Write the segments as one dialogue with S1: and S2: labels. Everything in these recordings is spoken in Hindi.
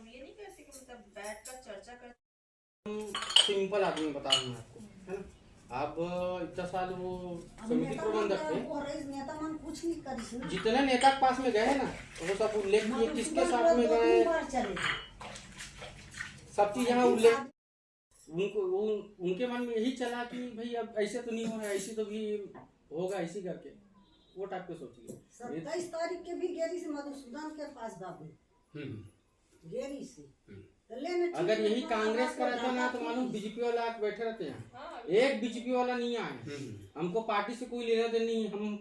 S1: हम ये नहीं कहते कि मतलब बैठ कर चर्चा कर।
S2: सिंपल आदमी बता रहा हूँ आपको, है ना। आप इतना साल वो समिति प्रबंधक थे, जितने नेता के पास में गए ना वो सब उल्लेख किए किसके साथ में गए, सब चीज यहाँ उल्लेख। उनके मन में यही चला कि भाई अब ऐसे तो नहीं हो रहा, ऐसे तो भी होगा ऐसी करके वो टाइप के सोचिए।
S3: 27 तारीख के भी गेरी से मधुसूदन के पास बाबू गेरी से
S2: अगर यही कांग्रेस का रहता ना तो मालूम बीजेपी वाला बैठे रहते हैं। एक बीजेपी वाला नहीं आए, हमको पार्टी से कोई लेना देना नहीं, हम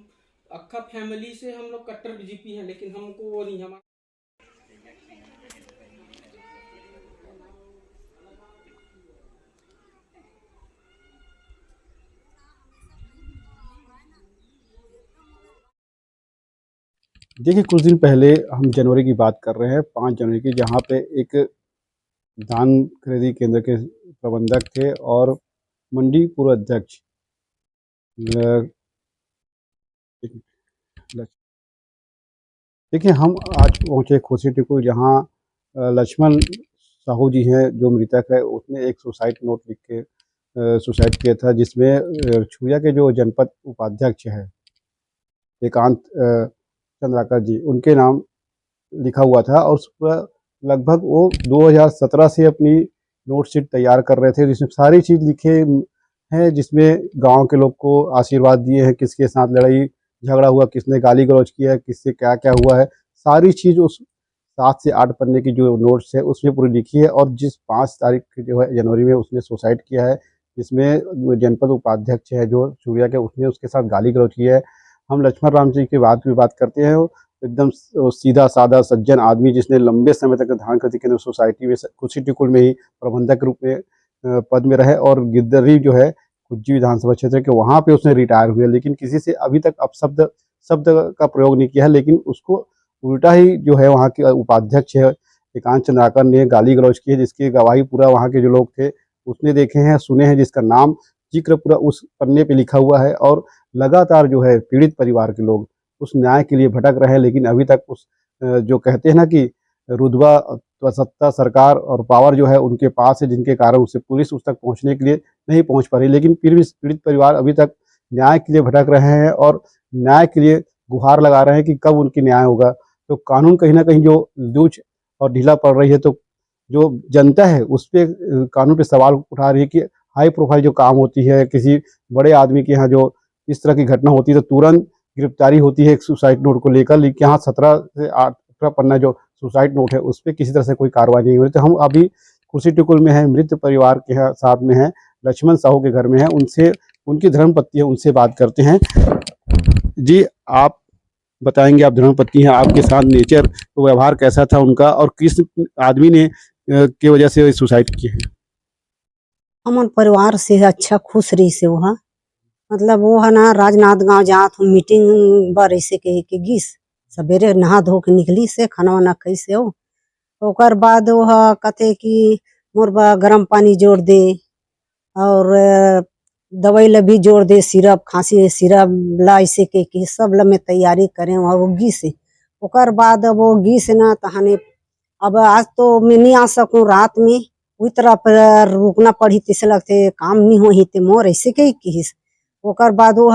S2: अक्खा फैमिली से हम लोग कट्टर बीजेपी है, लेकिन हमको वो नहीं। हमारा
S4: देखिए, कुछ दिन पहले हम जनवरी की बात कर रहे हैं, 5 जनवरी की, जहाँ पे एक धान खरीदी केंद्र के प्रबंधक थे और मंडी पूर्व अध्यक्ष देखिए, हम आज पहुँचे खुशी टिकू, जहाँ लक्ष्मण साहू जी हैं जो मृतक है, उसने एक सुसाइड नोट लिख के सुसाइड किया था, जिसमें छुरिया के जो जनपद उपाध्यक्ष है एकांत चंद्राकर जी, उनके नाम लिखा हुआ था। और उस पर लगभग वो 2017 से अपनी नोट शीट तैयार कर रहे थे, जिसमें सारी चीज़ लिखे हैं, जिसमें गांव के लोग को आशीर्वाद दिए हैं, किसके साथ लड़ाई झगड़ा हुआ, किसने गाली गलौज किया है, किससे क्या क्या हुआ है, सारी चीज़ उस 7 से 8 पन्ने की जो नोट्स है उसमें पूरी लिखी है। और जिस 5 तारीख जो है जनवरी में उसने सुसाइड किया है, जिसमें जनपद उपाध्यक्ष है जो सूर्या के, उसने उसके साथ गाली गलौज किया है। हम लक्ष्मण राम जी की बात करते हैं, एकदम सीधा साधा सज्जन आदमी, जिसने लंबे समय तक धान खरीदी केंद्र सोसाइटी में खुशी टिकुल में ही प्रबंधक के रूप में पद में रहे, और गिद्दरी जो है कुज्जी विधानसभा क्षेत्र के, वहाँ पे उसने रिटायर हुए, लेकिन किसी से अभी तक अपशब्द शब्द का प्रयोग नहीं किया है। लेकिन उसको उल्टा ही जो है वहाँ के उपाध्यक्ष है एकांत चंद्राकर ने गाली गलौज की है, जिसकी गवाही पूरा वहाँ के जो लोग थे उसने देखे हैं, सुने हैं, जिसका नाम जिक्र पूरा उस पन्ने पे लिखा हुआ है। और लगातार जो है पीड़ित परिवार के लोग उस न्याय के लिए भटक रहे हैं, लेकिन अभी तक उस जो कहते हैं ना कि रुतबा सत्ता सरकार और पावर जो है उनके पास है, जिनके कारण उसे पुलिस उस तक पहुंचने के लिए नहीं पहुंच पा रही, लेकिन फिर भी पीड़ित परिवार अभी तक न्याय के लिए भटक रहे हैं और न्याय के लिए गुहार लगा रहे हैं कि कब उनकी न्याय होगा। तो कानून कहीं ना कहीं जो लूज और ढीला पड़ रही है, तो जो जनता है उस पर कानून पे सवाल उठा रही है कि हाई प्रोफाइल जो काम होती है, किसी बड़े आदमी के यहाँ जो इस तरह की घटना होती है तो तुरंत गिरफ्तारी होती है एक सुसाइड नोट को लेकर, लेकिन यहाँ 17 से 18 पन्ना जो सुसाइड नोट है उस पर किसी तरह से कोई कार्रवाई नहीं हुई। तो हम अभी खुशी टिकुल में है, मृत परिवार के साथ में है, लक्ष्मण साहू के घर में है, उनसे, उनकी धर्मपत्नी है, उनसे बात करते हैं। जी, आप बताएंगे, आप धर्मपत्नी हैं, आपके साथ नेचर व्यवहार कैसा था उनका, और किस आदमी ने की वजह से सुसाइड की है?
S3: हमन परिवार से अच्छा खुश रही से वहाँ, मतलब वो है ना राजनाथ गांव जहाँ तुम मीटिंग बर ऐसे कहे के गिस सवेरे नहा धो के निकली से खाना वाना खाई से हो, ओकर बाद वो कथे कि मोर बा गर्म पानी जोड़ दे और दवाई ला भी जोड़ दे, सिरप खांसी सिरप ला ऐसे के सब ला मैं तैयारी करें वहाँ वो गी से। ओकर बाद वो गी से ना तहाने अब आज तो मैं नहीं आ सकूँ, रात में वही तरह पर रुकना पड़ी, तिसे लगते काम नहीं हो ही ते मोर ऐसे कही किस। ओकर बाद वो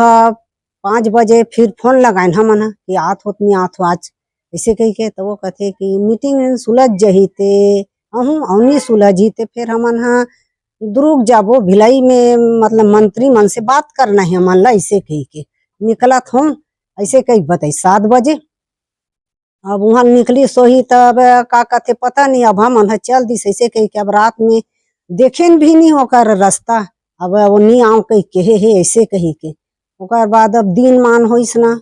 S3: 5 बजे फिर फोन लगाए हमन कि आत होत नहीं आत हो आज ऐसे कही के, तो वो कहते कि मीटिंग सुलझ जही ते अहूँ अवनी सुलझी ते फिर हमन दुर्ग जाबो भिलाई में, मतलब मंत्री मन से बात करना है हमन ला ऐसे कही के निकलत हूँ ऐसे कही बताई 7 बजे। अब वहाँ निकली सोही तब का कहते पता नहीं, अब हम चल दी ऐसे कही के, अब रात में देखे भी नहीं होकर रास्ता, अब वो नहीं आओ कही कहे है ऐसे कही के। ओकर बाद अब दिन मान होइस ना,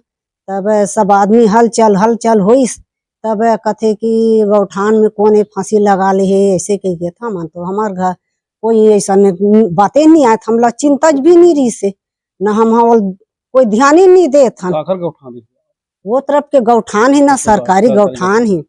S3: तब सब आदमी हलचल होइस, तब कथे कि गौठान में कौन फांसी लगा ले है ऐसे कही के था। मन तो हमार घर कोई ऐसा बातें नहीं आये, हमला चिंता भी नहीं रही से न, हम कोई ध्यान ही नहीं दे था। वो तरफ के गौठान है ना, सरकारी गौठान है।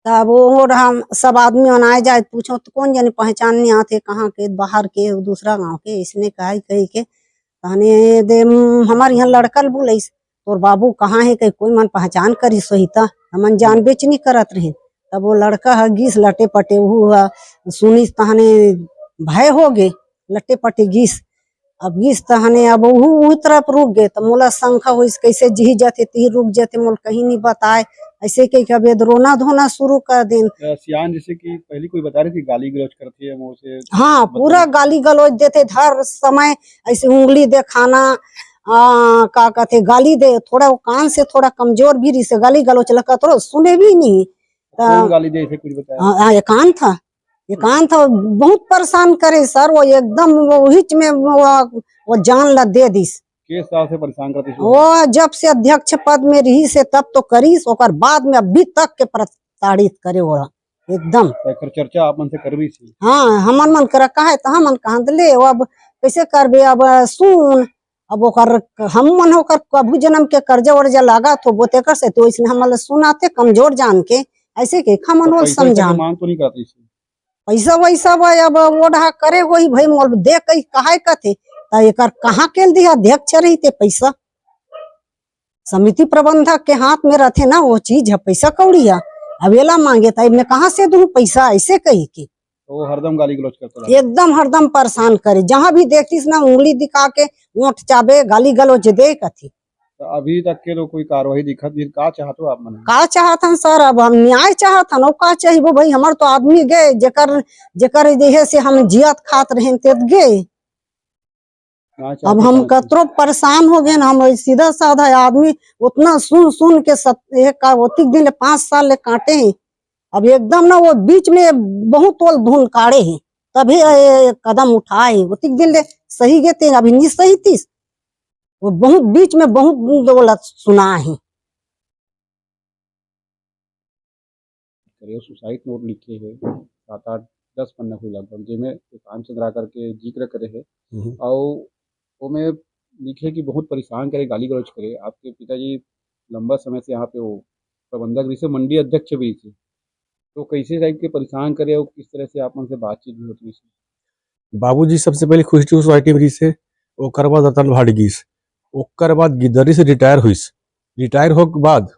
S3: तब वो हम सब आदमी आए जाए पूछो तो कौन जाने पहचान नहीं आते, कहाँ के बाहर के दूसरा गांव के, इसने कही के कहने दे हमारे यहाँ लड़कल बोलिस तोर बाबू कहाँ है, कहीं कोई मन पहचान करी सोही था हमन जान बेच नहीं करत रहे। तब वो लड़का है गीस लटे पटे हुआ सुनी तहने भय हो गए लटे पटे गीस अब गीस तहने अब वही तरफ रुक गए तो मोला शंका हो कैसे जी जाते ती रुक जाते मोल कहीं नहीं बताए ऐसे कही कभी रोना धोना शुरू कर दें।
S4: सियान जैसे कि पहले कोई बता रही थी गाली गलौज करती है मुंह से,
S3: हाँ पूरा गाली गलौज देते हर समय ऐसे उंगली दिखाना का कहते गाली दे थोड़ा वो कान से थोड़ा कमजोर भी रही से गाली गलौज लगा तो सुने भी नहीं
S4: कौन गाली दे ऐसे कुछ बताया?
S3: हाँ एकांत था बहुत परेशान करे सर वो एकदम वो हिच में वो जान ला दे दिस
S4: किस साल से परेशान करती थी?
S3: वो जब से अध्यक्ष पद में रही से तब तो करीस और बाद में अभी तक के प्रताड़ित करे वो एकदम
S4: चर्चा आप मन से कर रही थी।
S3: हाँ हमन मन कर कहा तो हमन कहा ले अब कैसे करबे अब सुन अब ओकर हम मन होकर कभी जन्म के कर्जा वर्जा लगा तो वो तेकर से तो इसने हमन सुनाते कमजोर जान के ऐसे के खमन वो समझा
S4: मांग तो नहीं करती
S3: पैसा वैसा भाई अब ओढ़ा करे वही भाई मोल दे कही कहा कथे एक कहाँ के दिया अध्यक्ष रही थे पैसा समिति प्रबंधक के हाथ में रहते ना वो चीज है पैसा कौड़िया अवेला मांगे था मैं कहाँ से दूं पैसा ऐसे कही के
S4: तो हरदम गाली गलौज करता
S3: एकदम हरदम परेशान करे जहाँ भी देखतीस ना उंगली दिखा के ओंठ चाबे गाली गलौज दे कथी।
S4: तो अभी तक के तो कोई कार्रवाई दिखत नहीं का चाहते आप मन
S3: का चाहतन सर अब हम न्याय चाहतन का चाहिए भाई हमार तो आदमी गए जेकर जेकर देहे से हम जियत खात रहे ते गए अब हम कतरो परेशान हो गए हम सीधा साधा आदमी उतना सुन के एक दिन 5 साल ले काटे हैं अब एकदम ना वो बीच में बहुत तोल धुन काढ़े हैं तभी कदम उठाए उतिक दिन ले सही गए थे अभी नहीं सही थी वो बहुत बीच में बहुत बोला सुना है।
S4: सुसाइड नोट लिखे है 7-8-10 पन्ना हुई लगभग जिसमें एकांत चंद्राकर के जिक्र करे है और वो में लिखे कि बहुत परेशान करे गाली गलौज करे। आपके पिताजी लंबा समय से यहाँ पे वो प्रबंधक भी से मंडी अध्यक्ष भी थे तो कैसे टाइप के परेशान करे और किस तरह से आप उनसे बातचीत भी होती है?
S5: बाबूजी सबसे पहले खुश थी सोसाइटी में से ओकर बाद रतन भाट गीस ओकर बाद गिदरी से रिटायर हुई रिटायर हो के बाद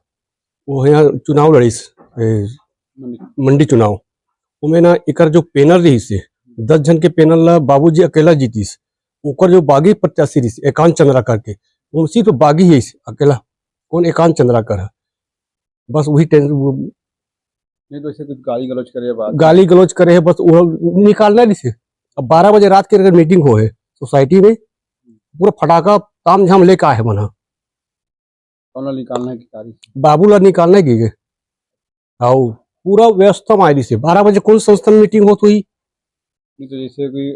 S5: वो यहाँ चुनाव लड़ीस मंडी चुनाव उमें ना एकर जो पैनल रही से 10 जन के पैनल ला बाबूजी अकेला जीतीस ओकर जो बागी प्रत्याशी रही एकांत चंद्राकर के उसी तो बागी है अकेला कौन एकांत चंद्राकर है बस वही टेंशन
S4: नहीं तो ऐसे कुछ गाली गलौज करे
S5: गाली गलौज करे है बस वो निकालना नहीं। अब 12 बजे रात के अगर मीटिंग हो है सोसाइटी में पूरा फटाका ताम झाम लेकर आए मना
S4: निकालना है
S5: बाबू ला निकालना की आओ पूरा व्यवस्था में आई से 12 बजे कौन संस्थान मीटिंग होती हुई
S4: तो जैसे कोई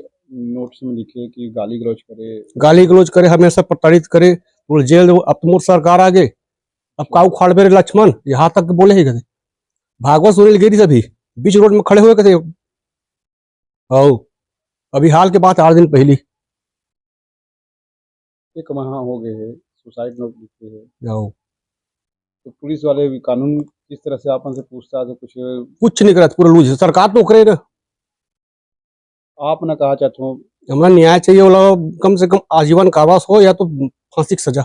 S4: नोट्स में लिखे कि
S5: गाली गलौज करे हमेशा प्रताड़ित करे तो जेल अब तो मोर सरकार आगे अब काऊ खाड़ मेरे लक्ष्मण यहाँ तक बोले ही कथे भागवत सुनील गिरी सभी बीच रोड में खड़े हुए कथे अभी हाल के बात 8 दिन पहली
S4: एक माह हो गए है सुसाइड नोट लिखे है
S5: तो
S4: पुलिस वाले भी कानून किस तरह से आपन से पूछता है
S5: कुछ नहीं करता पूरा लूज सरकार तो करे ना
S4: आप ना कहा चाहते हो
S5: हमारा न्याय चाहिए वाला कम से कम आजीवन कारावास हो या तो फांसी की सजा।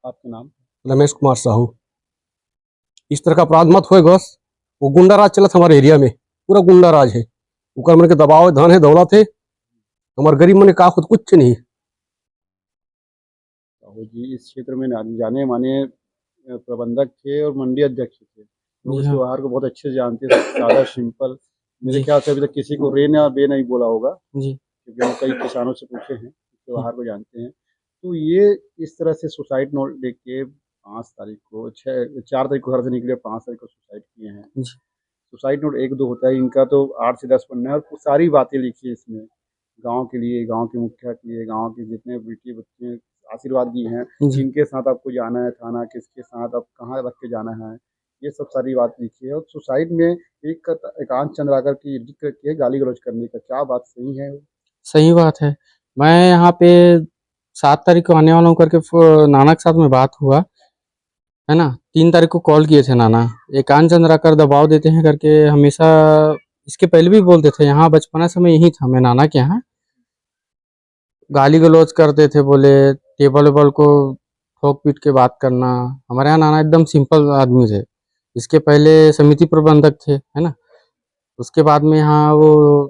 S4: आपका नाम?
S5: रमेश कुमार साहू। इस तरह का अपराध मत होए बस वो गुंडा राज चलत हमारे एरिया में पूरा गुंडा राज है उकर मन के दबाव है धन है दौलत है हमारे गरीब मन का खुद कुछ नहीं।
S4: साहू जी इस क्षेत्र में जाने माने प्रबंधक थे और मंडी अध्यक्ष थे लोग इस व्यवहार को बहुत अच्छे से जानते थे सादा सिंपल मेरे ख्याल से अभी तक किसी को रे ना बे नहीं बोला होगा
S5: जी
S4: क्योंकि हम कई किसानों से पूछे हैं व्यवहार को जानते हैं। तो ये इस तरह से सुसाइड नोट देख के 5 तारीख को 4 तारीख को घर से निकले 5 तारीख को सुसाइड किए हैं। सुसाइड नोट 1-2 होता है इनका तो 8 से 10 पन्ने और सारी बातें लिखी है इसमें गांव के लिए गांव के मुखिया के लिए गांव के जितने बेटी बच्चे आशीर्वाद दिए हैं जिनके साथ आपको जाना है थाना किसके साथ आप कहाँ रख के जाना है ये सब सारी बात लिखी है। और सुसाइड में एकांत चंद्राकर की जिक्र किए गाली गलौज करने का क्या बात सही है?
S2: सही बात है। मैं यहाँ पे 7 तारीख को आने वाला हूँ करके नाना के साथ में बात हुआ है ना। 3 तारीख को कॉल किए थे नाना एकांत चंद्राकर दबाव देते हैं करके हमेशा इसके पहले भी बोलते थे। यहाँ बचपना से मैं यही था मैं नाना के यहाँ गाली गलौज करते थे बोले टेबल वेबल को ठोक पीट के बात करना। हमारे यहाँ नाना एकदम सिंपल आदमी थे इसके पहले समिति प्रबंधक थे, है ना। उसके बाद में यहाँ वो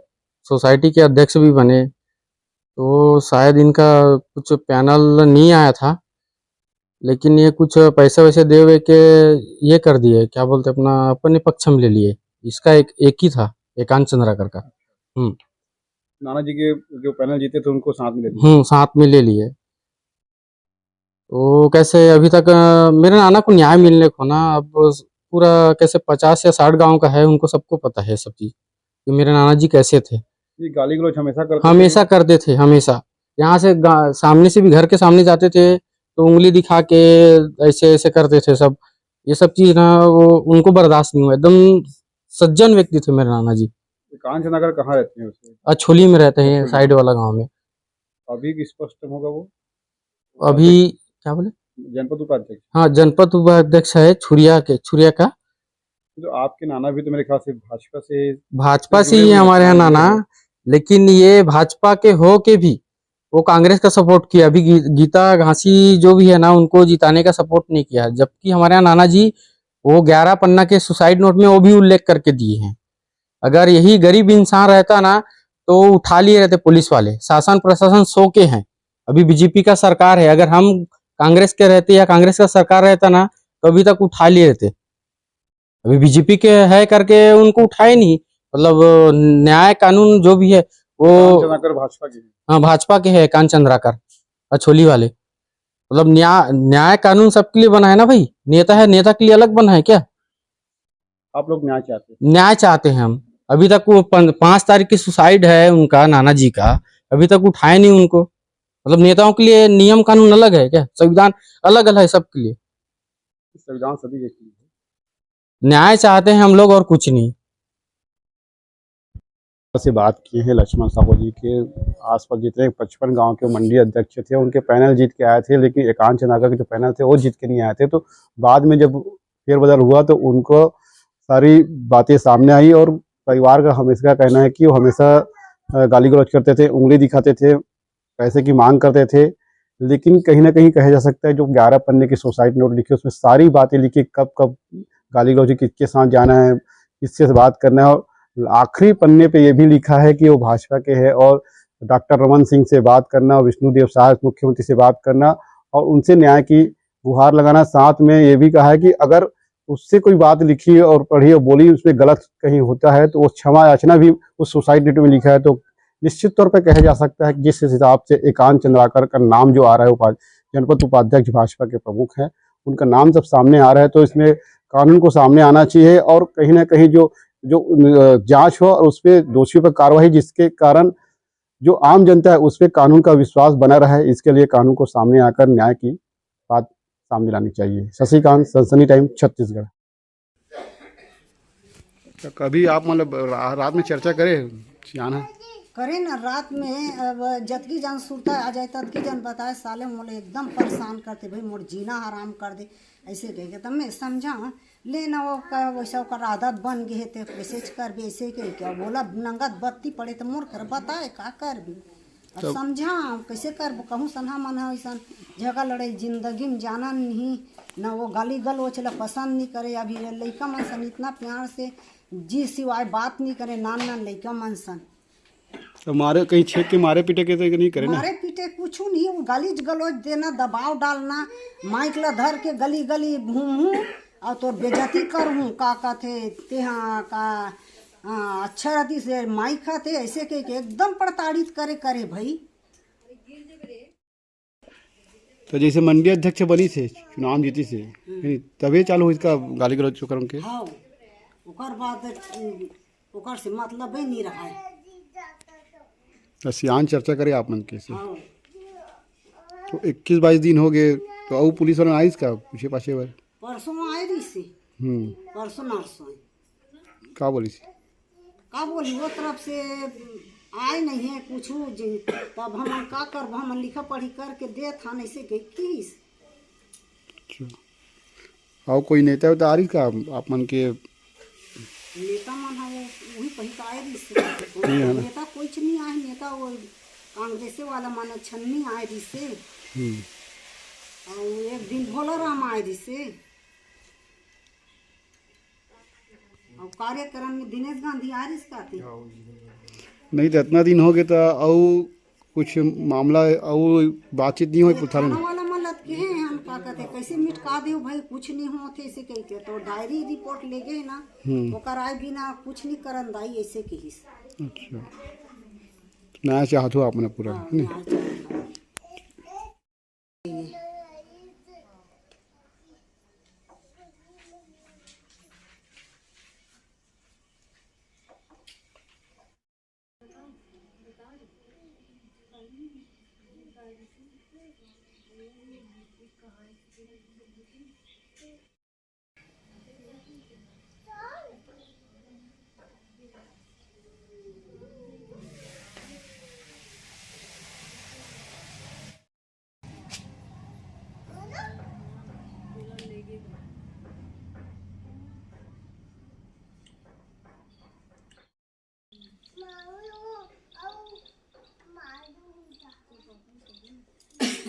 S2: सोसाइटी के अध्यक्ष भी बने, तो शायद इनका कुछ पैनल नहीं आया था, लेकिन ये कुछ पैसे वैसे दे हुए के ये कर दिए, क्या बोलते अपना अपने पक्ष में ले लिए। इसका एक ही था, एकांत चंद्राकर का।
S4: नाना जी के जो पैनल जीते थे उनको साथ में ले लिया।
S2: साथ में ले लिए। तो कैसे अभी तक मेरे नाना को न्याय मिलने को ना, अब पूरा कैसे 50 या 60 गांव का है, उनको सबको पता है सब चीज कि मेरे नाना जी कैसे थे।
S4: ये गाली गलौज
S2: हमेशा करते थे, हमेशा। यहाँ से सामने से भी, घर के सामने जाते थे तो उंगली दिखा के ऐसे ऐसे करते थे सब। ये सब चीज ना वो उनको बर्दाश्त नहीं हुआ। एकदम सज्जन व्यक्ति थे मेरे नाना जी।
S4: कांच नगर कहाँ रहते हैं उसमें?
S2: अछोली में रहते हैं, साइड वाला गांव में।
S4: अभी स्पष्ट होगा वो?
S2: अभी क्या बोले?
S4: जनपद उपाध्यक्ष।
S2: हाँ, जनपद उपाध्यक्ष है छुरिया का।
S4: तो आपके नाना भी तो मेरे ख्याल से
S2: भाजपा से ही है हमारे यहाँ नाना, लेकिन ये भाजपा के हो के भी वो कांग्रेस का सपोर्ट किया। अभी गीता घासी जो भी है ना, उनको जिताने का सपोर्ट नहीं किया, जबकि हमारे यहाँ नाना जी वो 11 पन्ना के सुसाइड नोट में वो भी उल्लेख करके दिए हैं। अगर यही गरीब इंसान रहता ना तो उठा लिए रहते पुलिस वाले। शासन प्रशासन सो के हैं। अभी बीजेपी का सरकार है, अगर हम कांग्रेस के रहते या कांग्रेस का सरकार रहता ना तो अभी तक उठा लिए रहते। अभी बीजेपी के है करके उनको उठाए नहीं। मतलब न्याय कानून जो भी है वो
S4: भाजपा के।
S2: हाँ, भाजपा के है कांच चंद्राकर, अछोली वाले। मतलब न्याय कानून सबके लिए बना है ना भाई। नेता है, नेता के लिए अलग बना है क्या?
S4: आप लोग न्याय चाहते हैं?
S2: न्याय चाहते हैं हम। अभी तक वो 5 तारीख की सुसाइड है उनका, नाना जी का, अभी तक उठाए नहीं उनको। मतलब नेताओं के लिए नियम कानून अलग है क्या? संविधान अलग अलग है सबके लिए।
S4: संविधान सभी के लिए।
S2: न्याय चाहते हैं हम लोग और कुछ नहीं।
S4: से बात की है लक्ष्मण साहू जी के आसपास जितने 55 गांव के मंडी अध्यक्ष थे, उनके पैनल जीत के आए थे, लेकिन एकांत चंद्राकर के जो पैनल थे वो जीत के नहीं आए थे। तो बाद में जब फेरबदल हुआ तो उनको सारी बातें सामने आई, और परिवार का हमेशा कहना है कि वो हमेशा गाली गलौज करते थे, उंगली दिखाते थे, पैसे की मांग करते थे। लेकिन कहीं ना कहीं कहा जा सकता है जो 11 पन्ने की सुसाइड नोट लिखी उसमें सारी बातें लिखी, कब कब गाली गलौज, किसके साथ जाना है, किससे बात करना है। और आखिरी पन्ने पे ये भी लिखा है कि वो भाजपा के है, और डॉक्टर रमन सिंह से बात करना, विष्णुदेव साय मुख्यमंत्री से बात करना और उनसे न्याय की गुहार लगाना। साथ में ये भी कहा है कि अगर उससे कोई बात लिखी और पढ़ी और बोली उसमें गलत कहीं होता है तो वो क्षमा याचना भी उस सुसाइड नोट में लिखा है। तो निश्चित तौर पर कहा जा सकता है कि जिस हिसाब से एकांत चंद्राकर का नाम जो आ रहा है, जनपद उपाध्यक्ष भाजपा के प्रमुख हैं, उनका नाम जब सामने आ रहा है तो इसमें कानून को सामने आना चाहिए, और कहीं ना कहीं जो जांच हो और उस पर दोषियों पर कार्रवाई, जिसके कारण जो आम जनता है उस पर कानून का विश्वास बना रहे। इसके लिए कानून को सामने आकर न्याय की बात सामने लानी चाहिए। शशिकांत, सनसनी टाइम, छत्तीसगढ़। कभी आप मतलब रात में चर्चा करें
S3: करे ना रात में, अब जतकी जन सुरता आ जाए ततकी जन बताए, साले मोले एकदम परेशान करते, भाई मोर जीना हराम कर दे ऐसे कह के। तब मैं समझा ले ना वो का वैसा ओकर आदत बन गए थे, कैसे कर भी ऐसे कह क्या बोला, नंगत बत्ती पड़े तो मोर कर बताए का कर भी। अब समझा कैसे कर कहूँ सन्हा मन वैसा झगड़ा लड़ाई जिंदगी में जाना नहीं ना। वो गाली गलौज पसंद नहीं करे। अभी लड़का मन सन इतना प्यार से जी सिवाय बात नहीं करे, नान नान लड़का मन सन।
S4: तो मारे कहीं छेक के मारे पीटे के तो नहीं करे ना?
S3: मारे पीटे कुछ नहीं, वो गाली गलौज देना, दबाव डालना, माइक ला धर के गली गली घूमूं और तो बेजती करूँ का कहते ते हाँ का अच्छा रहती से माइक खाते ऐसे के एकदम प्रताड़ित करे भाई।
S4: तो जैसे मंडी अध्यक्ष बनी थे, चुनाव जीती से, तभी चालू हुई इसका गाली गलौज करम के।
S3: हाँ, ओकर बाद ओकर से मतलब ही नहीं रहा है।
S4: सियान चर्चा करे आप मन के से। तो 21-22 दिन हो गए तो और पुलिस वाला आई का पूछे पाछे बार?
S3: परसों आए रही से। परसों नरसों
S4: का बोली सी?
S3: का बोली वो तरफ से आए नहीं है पूछू जी। तब हम का कर हम लिखा पढ़ी करके दे था नहीं से 21।
S4: और कोई नेता उता आ रही का आप मन के?
S3: नेता मन है वही पही का आए रही से। नेता कुछ नहीं आए, नेता वो कांग्रेस वाला मन छन्नी आए रही से। और एक दिन भोला राम आए रही से। और कार्यक्रम में दिनेश गांधी आ इसका थे।
S4: नहीं तो इतना दिन हो गया तो और कुछ मामला और बातचीत नहीं हुई पुछा
S3: खाना वाला मतलब के हैं हम का कहते कैसे मिटका दे भाई कुछ नहीं होते ऐसे कहते तो डायरी रिपोर्ट ले गए ना वो कराए बिना कुछ नहीं करन दाई ऐसे कही।
S4: अच्छा नया चाहत हो आपने पूरा
S3: हाँ,
S4: नहीं?
S3: न्याय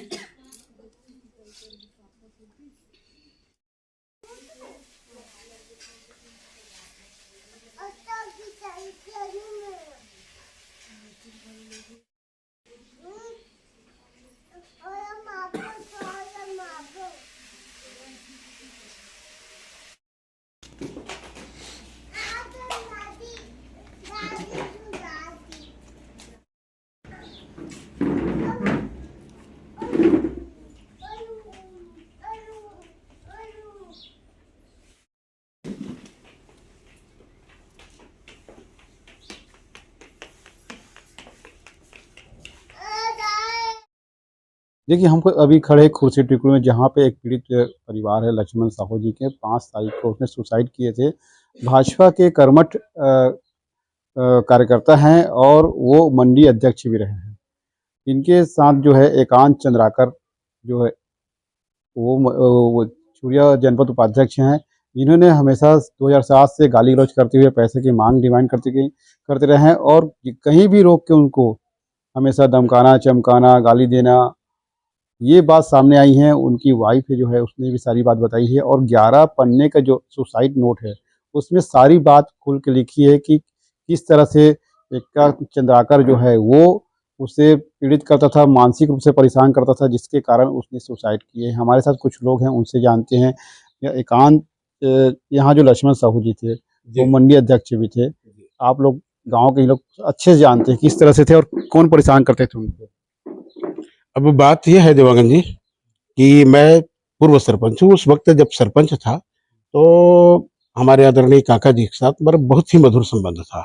S3: चाहता।
S4: देखिए हमको अभी खड़े खुर्सी टिकुल में जहाँ पे एक पीड़ित परिवार है लक्ष्मण साहू जी के 5 तारीख को उसने सुसाइड किए थे। भाजपा के कर्मठ कार्यकर्ता हैं और वो मंडी अध्यक्ष भी रहे हैं। इनके साथ जो है एकांत चंद्राकर जो है वो चूरिया जनपद उपाध्यक्ष हैं, जिन्होंने हमेशा 2007 से गाली गलौज करते हुए पैसे की मांग डिमांड करते रहे हैं और कहीं भी रोक के उनको हमेशा धमकाना चमकाना गाली देना, ये बात सामने आई है। उनकी वाइफ है जो है उसने भी सारी बात बताई है और 11 पन्ने का जो सुसाइड नोट है उसमें सारी बात खुल के लिखी है कि किस तरह से एकांत चंद्राकर जो है वो उसे पीड़ित करता था, मानसिक रूप से परेशान करता था, जिसके कारण उसने सुसाइड किए। हमारे साथ कुछ लोग हैं, उनसे जानते हैं। एकांत यहाँ जो लक्ष्मण साहू जी थे वो मंडी अध्यक्ष भी थे। आप लोग गांव के लोग अच्छे से जानते हैं किस तरह से थे और कौन परेशान करते थे उनको।
S5: अब बात यह है देवांगन जी कि मैं पूर्व सरपंच हूँ। उस वक्त जब सरपंच था तो हमारे आदरणीय काका जी के साथ मेरा बहुत ही मधुर संबंध था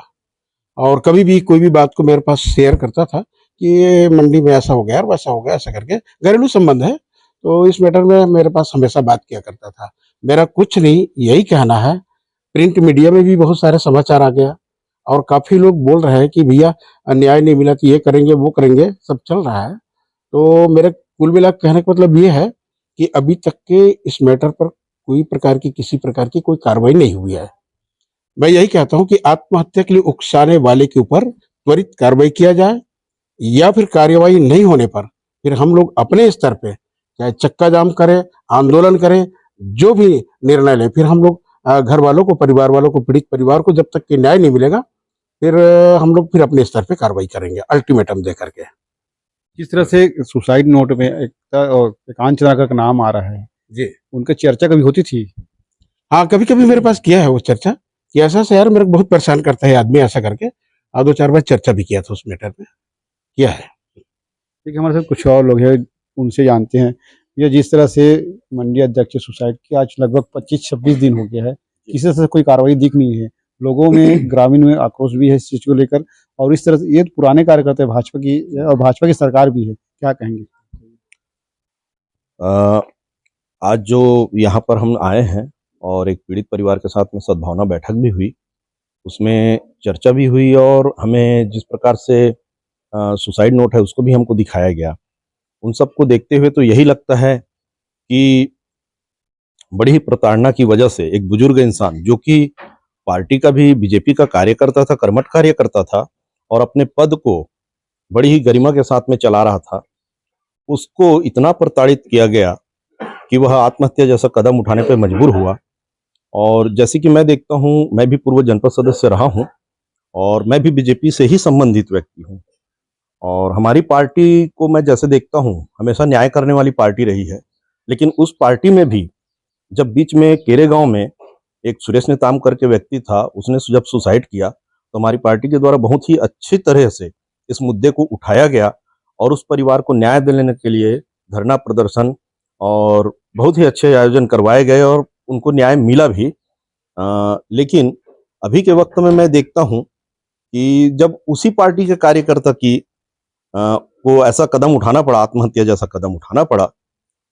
S5: और कभी भी कोई भी बात को मेरे पास शेयर करता था कि ये मंडी में ऐसा हो गया और वैसा हो गया, ऐसा करके घरेलू संबंध है तो इस मैटर में मेरे पास हमेशा बात किया करता था। मेरा कुछ नहीं, यही कहना है। प्रिंट मीडिया में भी बहुत सारे समाचार आ गया और काफी लोग बोल रहे हैं कि भैया न्याय नहीं मिला तो ये करेंगे वो करेंगे, सब चल रहा है। तो मेरे कुल मिला कहने का मतलब ये है कि अभी तक के इस मैटर पर कोई प्रकार की किसी प्रकार की कोई कार्रवाई नहीं हुई है। मैं यही कहता हूं कि आत्महत्या के लिए उकसाने वाले के ऊपर त्वरित कार्रवाई किया जाए या फिर कार्यवाही नहीं होने पर फिर हम लोग अपने स्तर पे चाहे चक्का जाम करें, आंदोलन करें, जो भी निर्णय लें, फिर हम लोग घर वालों को, परिवार वालों को, पीड़ित परिवार को जब तक कि न्याय नहीं मिलेगा फिर हम लोग फिर अपने स्तर पे कार्रवाई करेंगे अल्टीमेटम दे करके।
S4: जिस तरह से सुसाइड नोट में एकांत चंद्राकर का नाम आ रहा है
S5: जी,
S4: उनकी चर्चा कभी होती थी?
S5: हाँ, कभी कभी मेरे पास किया है वो चर्चा कि ऐसा से यार मेरे को बहुत परेशान करता है आदमी, ऐसा करके 2-4 बार चर्चा भी किया था उस मैटर में, किया है।
S4: देखिए हमारे साथ कुछ और लोग हैं, उनसे जानते हैं। ये जिस तरह से मंडी अध्यक्ष सुसाइड किया, आज लगभग 25-26 दिन हो गया है, किसी से कोई कार्रवाई दिख नहीं है। लोगों में ग्रामीण में आक्रोश भी है इस चीज को लेकर और इस तरह से ये पुराने कार्यकर्ता है भाजपा की और भाजपा की सरकार भी है, क्या कहेंगे?
S6: आज जो यहाँ पर हम आए हैं और एक पीड़ित परिवार के साथ में सद्भावना बैठक भी हुई, उसमें चर्चा भी हुई और हमें जिस प्रकार से सुसाइड नोट है उसको भी हमको दिखाया गया। उन सबको देखते हुए तो यही लगता है कि बड़ी ही प्रताड़ना की वजह से एक बुजुर्ग इंसान जो कि पार्टी का भी, बीजेपी का कार्यकर्ता था, कर्मठ कार्यकर्ता था और अपने पद को बड़ी ही गरिमा के साथ में चला रहा था, उसको इतना प्रताड़ित किया गया कि वह आत्महत्या जैसा कदम उठाने पर मजबूर हुआ। और जैसे कि मैं देखता हूँ, मैं भी पूर्व जनपद सदस्य रहा हूँ और मैं भी बीजेपी से ही संबंधित व्यक्ति हूँ। और हमारी पार्टी को मैं जैसे देखता हूँ, हमेशा न्याय करने वाली पार्टी रही है। लेकिन उस पार्टी में भी जब बीच में केरे गांव में एक सुरेश नेताम करके व्यक्ति था, उसने जब सुसाइड किया तो हमारी पार्टी के द्वारा बहुत ही अच्छी तरह से इस मुद्दे को उठाया गया और उस परिवार को न्याय दिलाने के लिए धरना प्रदर्शन और बहुत ही अच्छे आयोजन करवाए गए और उनको न्याय मिला भी। लेकिन अभी के वक्त में मैं देखता हूँ कि जब उसी पार्टी के कार्यकर्ता की को ऐसा कदम उठाना पड़ा, आत्महत्या जैसा कदम उठाना पड़ा,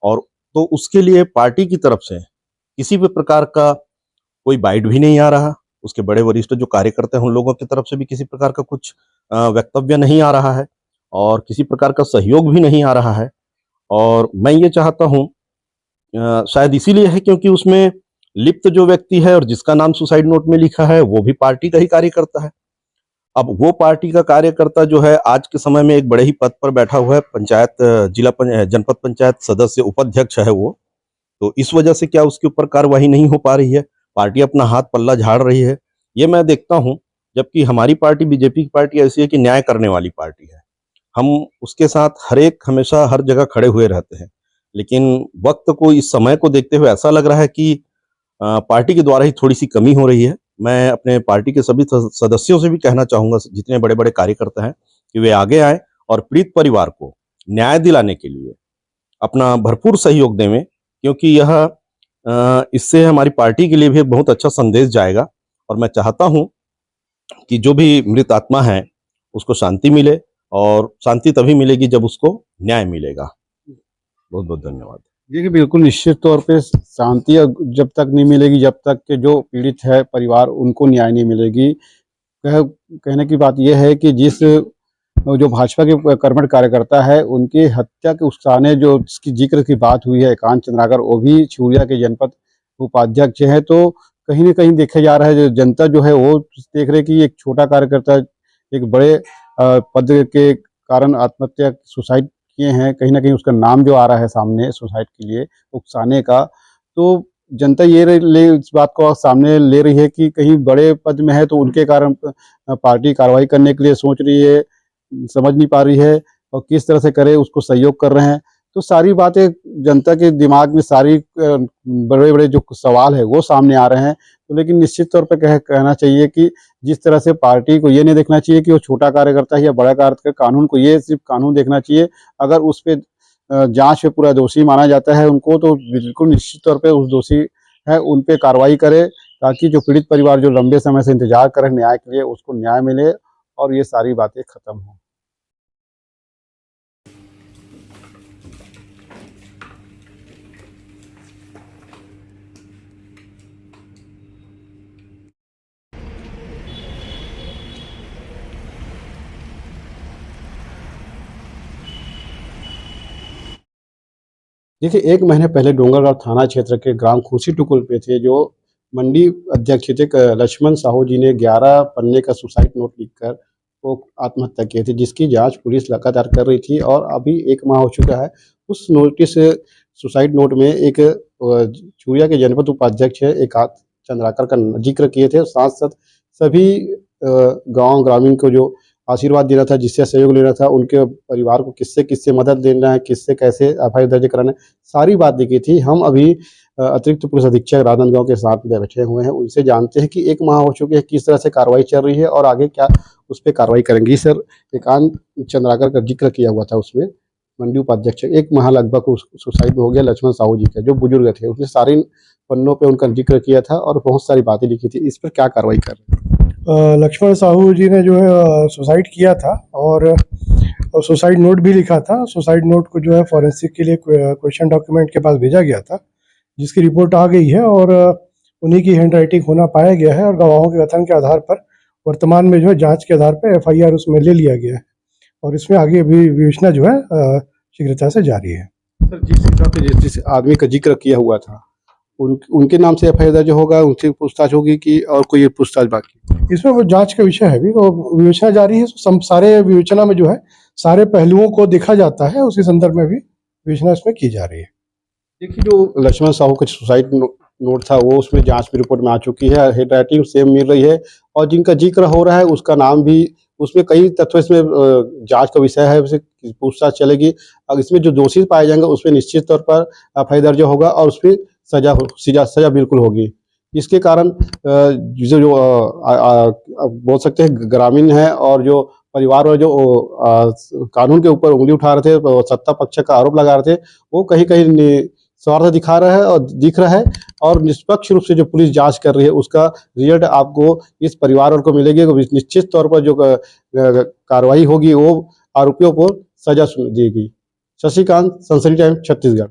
S6: और तो उसके लिए पार्टी की तरफ से किसी भी प्रकार का कोई बाइट भी नहीं आ रहा। उसके बड़े वरिष्ठ जो कार्यकर्ता हैं उन लोगों की तरफ से भी किसी प्रकार का कुछ वक्तव्य नहीं आ रहा है और किसी प्रकार का सहयोग भी नहीं आ रहा है। और मैं ये चाहता हूँ, शायद इसीलिए है क्योंकि उसमें लिप्त जो व्यक्ति है और जिसका नाम सुसाइड नोट में लिखा है वो भी पार्टी का ही कार्यकर्ता है। अब वो पार्टी का कार्यकर्ता जो है आज के समय में एक बड़े ही पद पर बैठा हुआ है, पंचायत जनपद पंचायत सदस्य उपाध्यक्ष है वो। तो इस वजह से क्या उसके ऊपर कार्रवाई नहीं हो पा रही है, पार्टी अपना हाथ पल्ला झाड़ रही है, ये मैं देखता हूँ। जबकि हमारी पार्टी बीजेपी की पार्टी ऐसी है कि न्याय करने वाली पार्टी है, हम उसके साथ हमेशा हर जगह खड़े हुए रहते हैं। लेकिन वक्त को, इस समय को देखते हुए ऐसा लग रहा है कि पार्टी के द्वारा ही थोड़ी सी कमी हो रही है। मैं अपने पार्टी के सभी सदस्यों से भी कहना चाहूंगा, जितने बड़े बड़े कार्यकर्ता हैं, कि वे आगे आए और पीड़ित परिवार को न्याय दिलाने के लिए अपना भरपूर सहयोग देवें, क्योंकि इससे हमारी पार्टी के लिए भी एक बहुत अच्छा संदेश जाएगा। और मैं चाहता हूं कि जो भी मृत आत्मा है उसको शांति मिले, और शांति तभी मिलेगी जब उसको न्याय मिलेगा। बहुत बहुत धन्यवाद।
S4: देखिए, बिल्कुल निश्चित तौर पे शांति जब तक नहीं मिलेगी, जब तक के जो पीड़ित है परिवार उनको न्याय नहीं मिलेगी। कहने की बात यह है कि जो भाजपा के कर्मठ कार्यकर्ता है उनकी हत्या के उकसाने जो इसकी जिक्र की बात हुई है, एकांत चंद्राकर, वो भी छिउरिया के जनपद उपाध्यक्ष है। तो कहीं न कहीं देखा जा रहा है, जो जनता जो है वो देख रहे कि एक छोटा कार्यकर्ता एक बड़े पद के कारण आत्महत्या, सुसाइड किए हैं। कहीं न कहीं उसका नाम जो आ रहा है सामने सुसाइड के लिए उकसाने का, तो जनता इस बात को सामने ले रही है कि कहीं बड़े पद में है तो उनके कारण पार्टी कार्रवाई करने के लिए सोच रही है, समझ नहीं पा रही है और किस तरह से करे, उसको सहयोग कर रहे हैं। तो सारी बातें जनता के दिमाग में, सारी बड़े-बड़े जो सवाल है वो सामने आ रहे हैं। तो लेकिन निश्चित तौर पे कहना चाहिए कि जिस तरह से पार्टी को ये नहीं देखना चाहिए कि वो छोटा कार्यकर्ता है या बड़ा कार्यकर्ता, कानून को ये सिर्फ कानून देखना चाहिए। अगर उस पे जाँच में पूरा दोषी माना जाता है उनको, तो बिल्कुल निश्चित तौर पे उस दोषी है उन पे कार्रवाई करे, ताकि जो पीड़ित परिवार जो लंबे समय से इंतजार कर रहे हैं न्याय के लिए, उसको न्याय मिले और ये सारी बातें खत्म हों। देखिए, 1 महीने पहले डोंगरगांव थाना क्षेत्र के ग्राम खुर्सी टुकुल पे थे, जो मंडी अध्यक्ष थे लक्ष्मण साहू जी ने 11 पन्ने का सुसाइड नोट लिखकर वो आत्महत्या किए थे, जिसकी जांच पुलिस लगातार कर रही थी और अभी 1 माह हो चुका है। उस सुसाइड नोट में एक छिउरिया के जनपद उपाध्यक्ष है एकांत चंद्राकर का जिक्र किए थे। साथ-साथ सभी गाँव ग्रामीण को जो आशीर्वाद देना था, जिससे सहयोग लेना था, उनके परिवार को किससे मदद देना है, किससे कैसे एफआईआर दर्ज कराना है, सारी बात लिखी थी। हम अभी अतिरिक्त पुलिस अधीक्षक राजनांदगांव के साथ में बैठे हुए हैं, उनसे जानते हैं कि 1 माह हो चुके हैं, किस तरह से कार्रवाई चल रही है और आगे क्या उस पे कार्रवाई करेंगी। सर, एकांत चंद्राकर का जिक्र किया हुआ था उसमें, मंडी उपाध्यक्ष 1 माह लगभग सुसाइड हो गया लक्ष्मण साहू जी का, जो बुजुर्ग थे, उसने सारे पन्नों पे उनका जिक्र किया था और बहुत सारी बातें लिखी थी। इस पर क्या कार्रवाई कर रहे हैं?
S7: लक्ष्मण साहू जी ने जो है सुसाइड किया था और सुसाइड नोट भी लिखा था। सुसाइड नोट को जो है फॉरेंसिक के लिए क्वेश्चन डॉक्यूमेंट के पास भेजा गया था, जिसकी रिपोर्ट आ गई है और उन्हीं की हैंड राइटिंग होना पाया गया है और गवाहों के कथन के आधार पर वर्तमान में जो है जांच के आधार पर एफआईआर उसमें ले लिया गया है और इसमें आगे अभी विवेचना जो है शीघ्रता से जारी है।
S4: सर, जिस आदमी का जिक्र किया हुआ था उनके नाम से एफआईआर दर्ज होगा, उनसे पूछताछ होगी कि और कोई पूछताछ बाकी?
S7: इसमें वो जांच का विषय है, अभी तो विवेचना जारी है। सारे विवेचना में जो है सारे पहलुओं को देखा जाता है, उसी संदर्भ में भी विवेचना इसमें की जा रही है।
S4: देखिए, जो लक्ष्मण साहू का सुसाइड नोट था वो उसमें जांच में रिपोर्ट में आ चुकी है, हेड राइटिंग सेम मिल रही है और जिनका जिक्र हो रहा है उसका नाम भी, उसमें कई तत्व इसमें जांच का विषय है, उसे पूछताछ चलेगी। अब इसमें जो दोषी पाए जाएंगे उसमें निश्चित तौर पर एफआईआर दर्ज होगा और उसमें सजा बिल्कुल होगी। इसके कारण जो बोल सकते हैं ग्रामीण है और जो परिवार और जो कानून के ऊपर उंगली उठा रहे थे, सत्ता पक्ष का आरोप लगा रहे थे, वो कहीं कहीं स्वार्थ दिखा रहा है और दिख रहा है और निष्पक्ष रूप से जो पुलिस जांच कर रही है उसका रिजल्ट आपको इस परिवार वालों को मिलेगी। निश्चित तौर पर जो कार्रवाई होगी वो आरोपियों को सजा देगी। शशिकांत, सनसनी टाइम, छत्तीसगढ़।